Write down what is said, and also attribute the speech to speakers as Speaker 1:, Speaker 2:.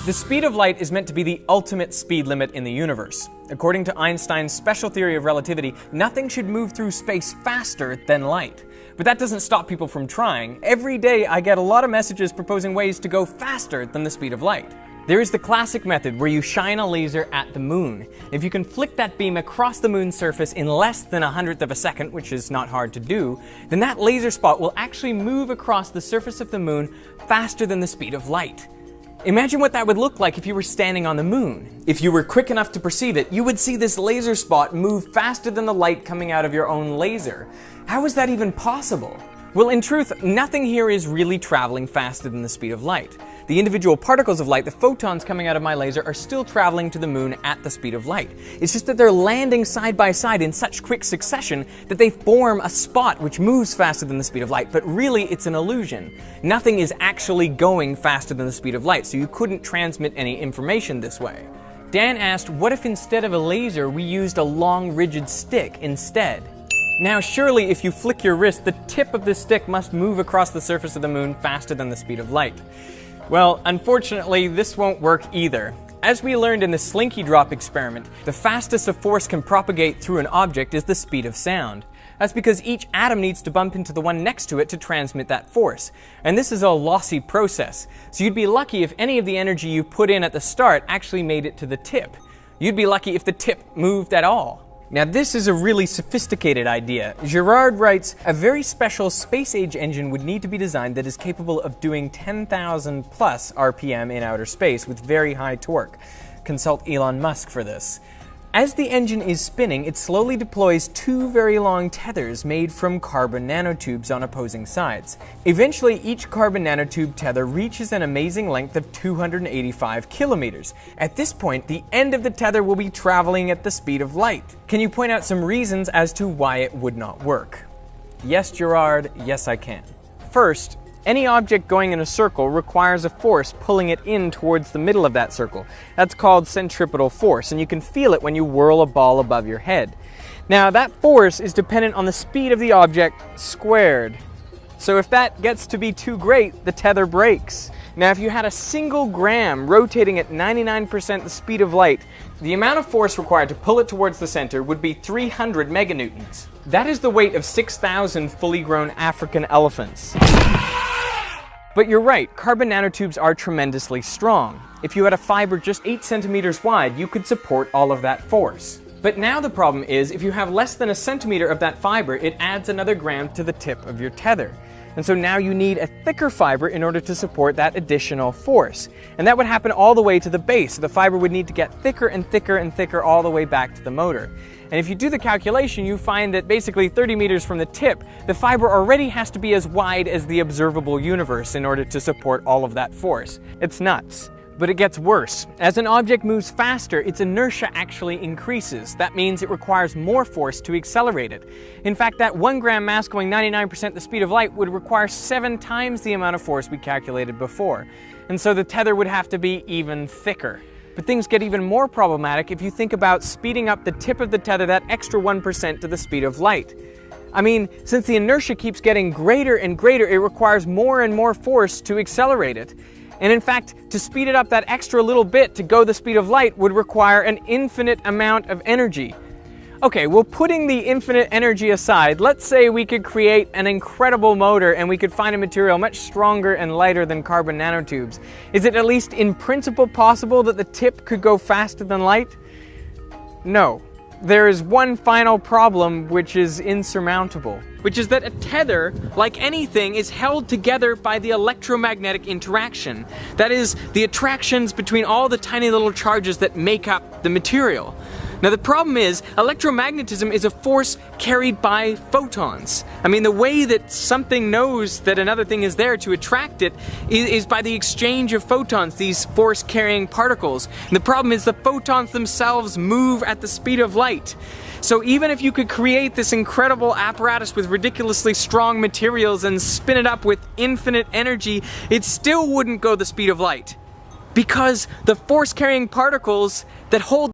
Speaker 1: The speed of light is meant to be the ultimate speed limit in the universe. According to Einstein's special theory of relativity, nothing should move through space faster than light. But that doesn't stop people from trying. Every day I get a lot of messages proposing ways to go faster than the speed of light. There is the classic method where you shine a laser at the moon. If you can flick that beam across the moon's surface in less than 1/100th of a second, which is not hard to do, then that laser spot will actually move across the surface of the moon faster than the speed of light. Imagine what that would look like if you were standing on the moon. If you were quick enough to perceive it, you would see this laser spot move faster than the light coming out of your own laser. How is that even possible? Well, in truth, nothing here is really traveling faster than the speed of light. The individual particles of light, the photons coming out of my laser, are still traveling to the moon at the speed of light. It's just that they're landing side by side in such quick succession that they form a spot which moves faster than the speed of light, but really it's an illusion. Nothing is actually going faster than the speed of light, so you couldn't transmit any information this way. Dan asked, what if instead of a laser we used a long rigid stick instead? Now surely if you flick your wrist, the tip of the stick must move across the surface of the moon faster than the speed of light. Well, unfortunately, this won't work either. As we learned in the Slinky Drop experiment, the fastest a force can propagate through an object is the speed of sound. That's because each atom needs to bump into the one next to it to transmit that force. And this is a lossy process, so you'd be lucky if any of the energy you put in at the start actually made it to the tip. You'd be lucky if the tip moved at all. Now this is a really sophisticated idea. Girard writes, a very special space-age engine would need to be designed that is capable of doing 10,000 plus RPM in outer space with very high torque. Consult Elon Musk for this. As the engine is spinning, it slowly deploys two very long tethers made from carbon nanotubes on opposing sides. Eventually, each carbon nanotube tether reaches an amazing length of 285 kilometers. At this point, the end of the tether will be traveling at the speed of light. Can you point out some reasons as to why it would not work? Yes, Gerard, yes I can. First, any object going in a circle requires a force pulling it in towards the middle of that circle. That's called centripetal force, and you can feel it when you whirl a ball above your head. Now, that force is dependent on the speed of the object squared. So if that gets to be too great, the tether breaks. Now, if you had a single gram rotating at 99% the speed of light, the amount of force required to pull it towards the center would be 300 meganewtons. That is the weight of 6,000 fully grown African elephants. But you're right, carbon nanotubes are tremendously strong. If you had a fiber just 8 centimeters wide, you could support all of that force. But now the problem is, if you have less than a centimeter of that fiber, it adds another gram to the tip of your tether. And so now you need a thicker fiber in order to support that additional force. And that would happen all the way to the base. So the fiber would need to get thicker and thicker and thicker all the way back to the motor. And if you do the calculation, you find that basically 30 meters from the tip, the fiber already has to be as wide as the observable universe in order to support all of that force. It's nuts. But it gets worse. As an object moves faster, its inertia actually increases. That means it requires more force to accelerate it. In fact, that 1 gram mass going 99% the speed of light would require 7 times the amount of force we calculated before. And so the tether would have to be even thicker. But things get even more problematic if you think about speeding up the tip of the tether that extra 1% to the speed of light. I mean, since the inertia keeps getting greater and greater, it requires more and more force to accelerate it. And in fact, to speed it up that extra little bit to go the speed of light would require an infinite amount of energy. Okay, well, putting the infinite energy aside, let's say we could create an incredible motor and we could find a material much stronger and lighter than carbon nanotubes. Is it at least in principle possible that the tip could go faster than light? No. There is one final problem which is insurmountable, which is that a tether, like anything, is held together by the electromagnetic interaction. That is, the attractions between all the tiny little charges that make up the material. Now the problem is, electromagnetism is a force carried by photons. I mean, the way that something knows that another thing is there to attract it is by the exchange of photons, these force-carrying particles. And the problem is the photons themselves move at the speed of light. So even if you could create this incredible apparatus with ridiculously strong materials and spin it up with infinite energy, it still wouldn't go the speed of light. Because the force-carrying particles that hold